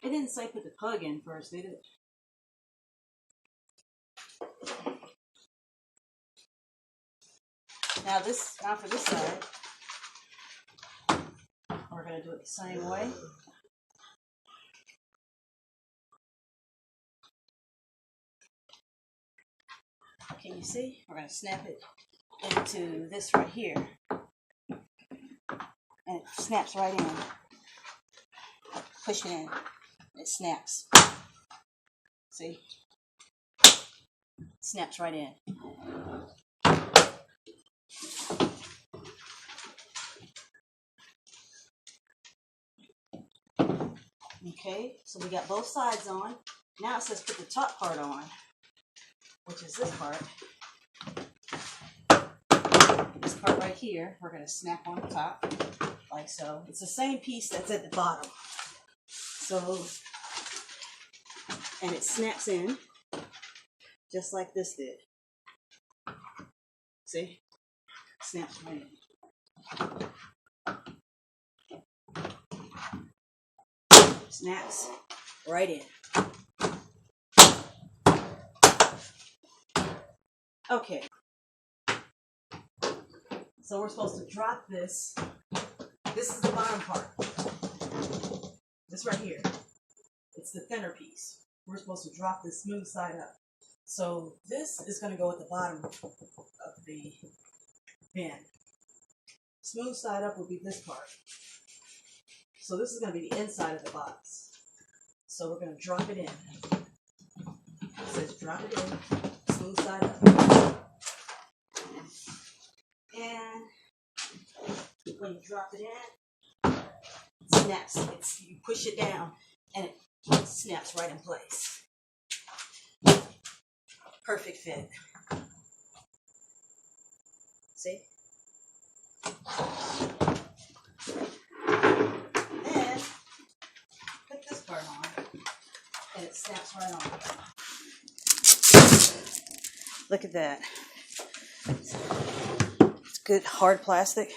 It didn't say put the plug in first, did it? Now for this side, we're going to do it the same way. Can you see? We're going to snap it into this right here. And it snaps right in. Push it in. It snaps. See? Snaps right in. Okay, so we got both sides on. Now it says put the top part on, which is this part. This part right here, we're going to snap on the top, like so. It's the same piece that's at the bottom. So, and it snaps in, just like this did. See? Snaps right in. Snaps right in. Okay. So we're supposed to drop this. This is the bottom part. This right here. It's the thinner piece. We're supposed to drop this smooth side up. So this is going to go at the bottom of the bin. Smooth side up will be this part. So this is going to be the inside of the box. So we're going to drop it in. It says drop it in, smooth side up. And when you drop it in, it snaps. You push it down and it snaps right in place. Perfect fit. See? Then put this part on and it snaps right on. Look at that. It's good hard plastic.